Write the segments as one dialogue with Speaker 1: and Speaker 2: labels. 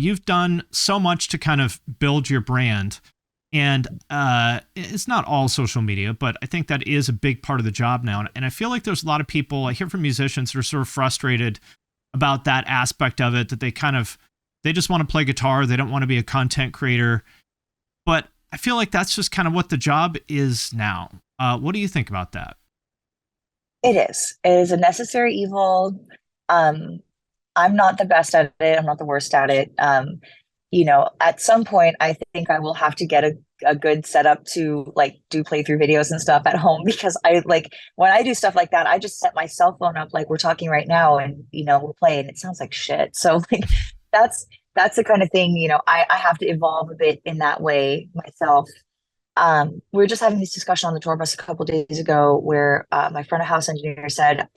Speaker 1: you've done so much to kind of build your brand. And it's not all social media, but I think that is a big part of the job now. And I feel like there's a lot of people, I hear from musicians that are sort of frustrated about that aspect of it, that they just want to play guitar. They don't want to be a content creator. But I feel like that's just kind of what the job is now. What do you think about that?
Speaker 2: It is. It is a necessary evil. Um, I'm not the best at it. I'm not the worst at it. At some point, I think I will have to get a good setup to like do playthrough videos and stuff at home because I like when I do stuff like that, I just set my cell phone up like we're talking right now and we'll play and it sounds like shit. So like that's that's the kind of thing, I have to evolve a bit in that way myself. We were just having this discussion on the tour bus a couple days ago where my friend, a house engineer, said,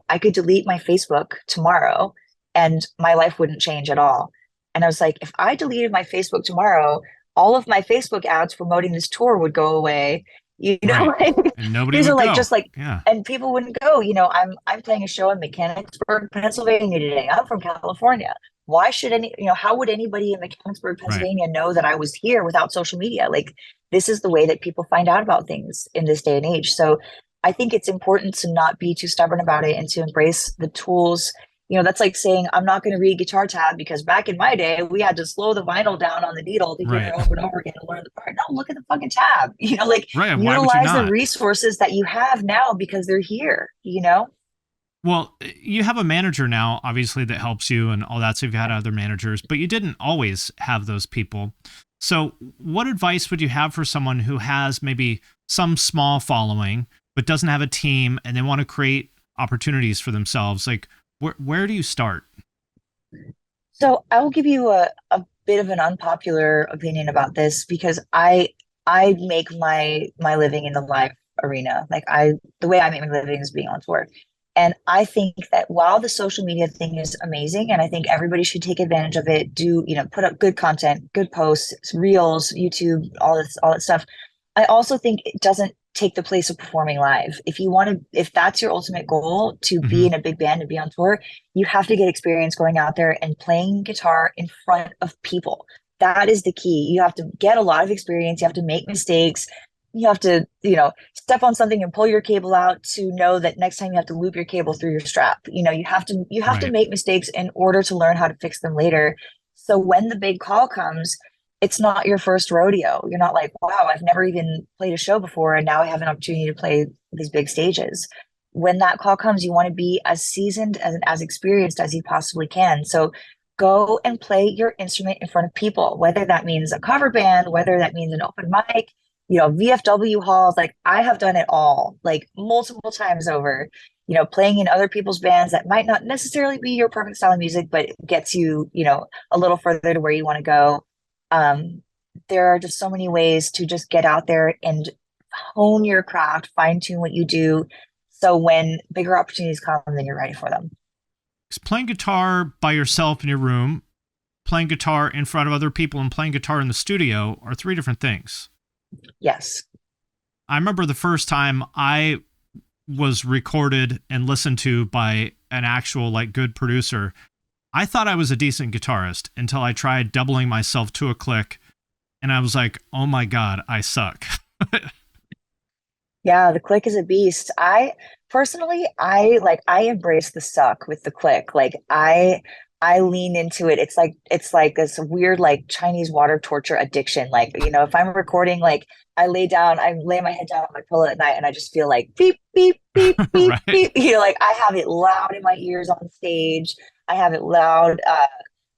Speaker 2: I could delete my Facebook tomorrow and my life wouldn't change at all. And I was like, if I deleted my Facebook tomorrow, all of my Facebook ads promoting this tour would go away.
Speaker 1: Right.
Speaker 2: Like
Speaker 1: And nobody
Speaker 2: these are
Speaker 1: would
Speaker 2: like
Speaker 1: go.
Speaker 2: just like,
Speaker 1: Yeah.
Speaker 2: and people wouldn't go. I'm playing a show in Mechanicsburg, Pennsylvania today. I'm from California. Why should how would anybody in Mechanicsburg,
Speaker 1: Right.
Speaker 2: Pennsylvania know that I was here without social media? Like this is the way that people find out about things in this day and age. So I think it's important to not be too stubborn about it and to embrace the tools. That's like saying, I'm not going to read guitar tab because back in my day, we had to slow the vinyl down on the needle to hear
Speaker 1: Right.
Speaker 2: it over and over again to learn the part. No, look at the fucking tab. Like
Speaker 1: Right. Why would you
Speaker 2: utilize the
Speaker 1: not?
Speaker 2: resources that you have now because they're here.
Speaker 1: Well, you have a manager now, obviously, that helps you and all that. So you've had other managers, but you didn't always have those people. So, what advice would you have for someone who has maybe some small following, but doesn't have a team and they want to create opportunities for themselves? Like, where do you start?
Speaker 2: So I will give you a bit of an unpopular opinion about this because I make my living in the live arena. Like the way I make my living is being on tour. And I think that while the social media thing is amazing, and I think everybody should take advantage of it, put up good content, good posts, reels, YouTube, all that stuff. I also think it doesn't take the place of performing live. If that's your ultimate goal to be
Speaker 1: Hmm.
Speaker 2: in a big band and be on tour, you have to get experience going out there and playing guitar in front of people. That is the key. You have to get a lot of experience. You have to make mistakes. You have to, step on something and pull your cable out to know that next time you have to loop your cable through your strap. You have to
Speaker 1: Right.
Speaker 2: make mistakes in order to learn how to fix them later. So when the big call comes, it's not your first rodeo. You're not like, wow, I've never even played a show before, and now I have an opportunity to play these big stages. When that call comes, you want to be as seasoned and as experienced as you possibly can. So go and play your instrument in front of people, whether that means a cover band, whether that means an open mic, VFW halls. Like I have done it all, like multiple times over, playing in other people's bands that might not necessarily be your perfect style of music, but it gets you, a little further to where you want to go. um, there are just so many ways to just get out there and hone your craft, fine tune what you do. So when bigger opportunities come, then you're ready for them.
Speaker 1: 'Cause playing guitar by yourself in your room, playing guitar in front of other people, and playing guitar in the studio are three different things.
Speaker 2: Yes.
Speaker 1: I remember the first time I was recorded and listened to by an actual like good producer. I thought I was a decent guitarist until I tried doubling myself to a click and I was like, "Oh my god, I suck."
Speaker 2: Yeah, the click is a beast. I personally, I embrace the suck with the click. Like I lean into it. It's like this weird like Chinese water torture addiction. Like, if I'm recording, like I lay my head down on my pillow at night and I just feel like beep, beep, beep, beep,
Speaker 1: Right.
Speaker 2: beep. Like I have it loud in my ears on stage. I have it loud.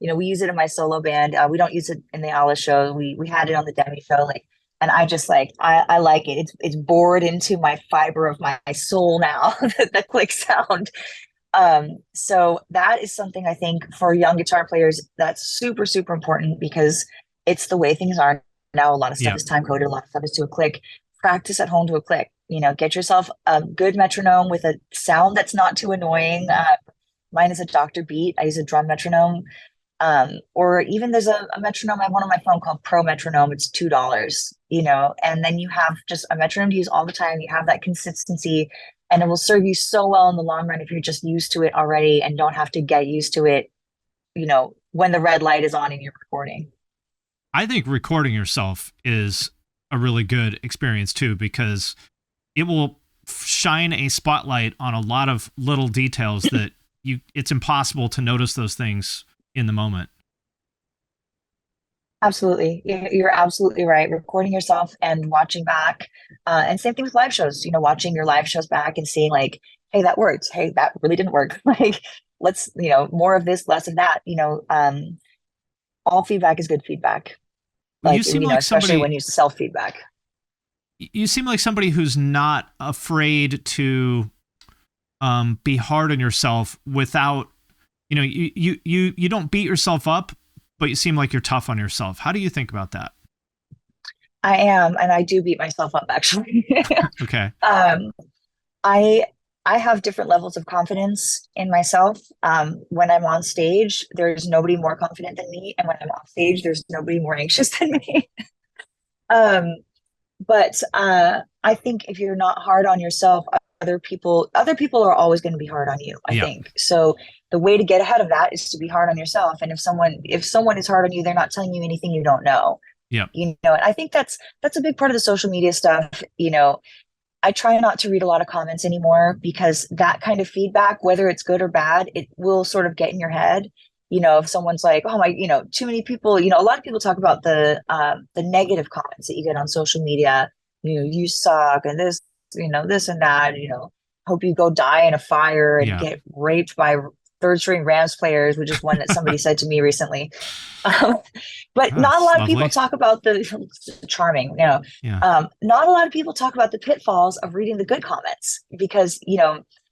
Speaker 2: We use it in my solo band. We don't use it in the Alice show. We had it on the Demi show. Like and I just like I like it. It's bored into my fiber of my soul now, the click sound. So that is something I think for young guitar players that's super, super important because it's the way things are now. A lot of stuff
Speaker 1: Yeah.
Speaker 2: is time coded, a lot of stuff is to a click. Practice at home to a click. Get yourself a good metronome with a sound that's not too annoying. Mine is a Dr. Beat. I use a drum metronome. Or even there's a metronome I have one on my phone called Pro Metronome. It's $2, and then you have just a metronome to use all the time. You have that consistency, and it will serve you so well in the long run if you're just used to it already and don't have to get used to it, when the red light is on and you're recording.
Speaker 1: I think recording yourself is a really good experience too, because it will shine a spotlight on a lot of little details that it's impossible to notice those things in the moment.
Speaker 2: Absolutely. You're absolutely right. Recording yourself and watching back. And same thing with live shows, watching your live shows back and seeing like, hey, that worked. Hey, that really didn't work. Like, let's, more of this, less of that. All feedback is good feedback.
Speaker 1: Well,
Speaker 2: Like, especially when you self feedback.
Speaker 1: You seem like somebody who's not afraid to be hard on yourself without, you don't beat yourself up, but you seem like you're tough on yourself. How do you think about that?
Speaker 2: I am, and I do beat myself up actually.
Speaker 1: Okay.
Speaker 2: I I have different levels of confidence in myself. When I'm on stage, there's nobody more confident than me, and when I'm off stage, there's nobody more anxious than me. um, but I think if you're not hard on yourself, other people are always going to be hard on you, I
Speaker 1: Yeah.
Speaker 2: think. So the way to get ahead of that is to be hard on yourself. And if someone is hard on you, they're not telling you anything you don't know.
Speaker 1: Yeah.
Speaker 2: And I think that's a big part of the social media stuff. I try not to read a lot of comments anymore because that kind of feedback, whether it's good or bad, it will sort of get in your head. If someone's like, oh my, too many people, a lot of people talk about the negative comments that you get on social media. You suck and this and that, hope you go die in a fire and
Speaker 1: Yeah.
Speaker 2: get raped by third string Rams players, which is one that somebody said to me recently. Um, but not a
Speaker 1: That's
Speaker 2: lot of people
Speaker 1: lovely.
Speaker 2: talk about the charming,
Speaker 1: Yeah.
Speaker 2: not a lot of people talk about the pitfalls of reading the good comments because,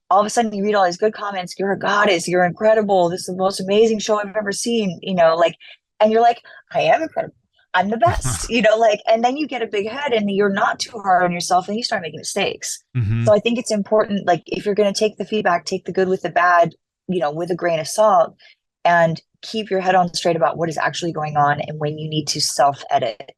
Speaker 2: all of a sudden you read all these good comments. You're a goddess. You're incredible. This is the most amazing show I've ever seen, and you're like, I am incredible. I'm the best, and then you get a big head and you're not too hard on yourself and you start making mistakes.
Speaker 1: Hmm.
Speaker 2: So I think it's important, like, if you're going to take the feedback, take the good with the bad, with a grain of salt, and keep your head on straight about what is actually going on and when you need to self edit.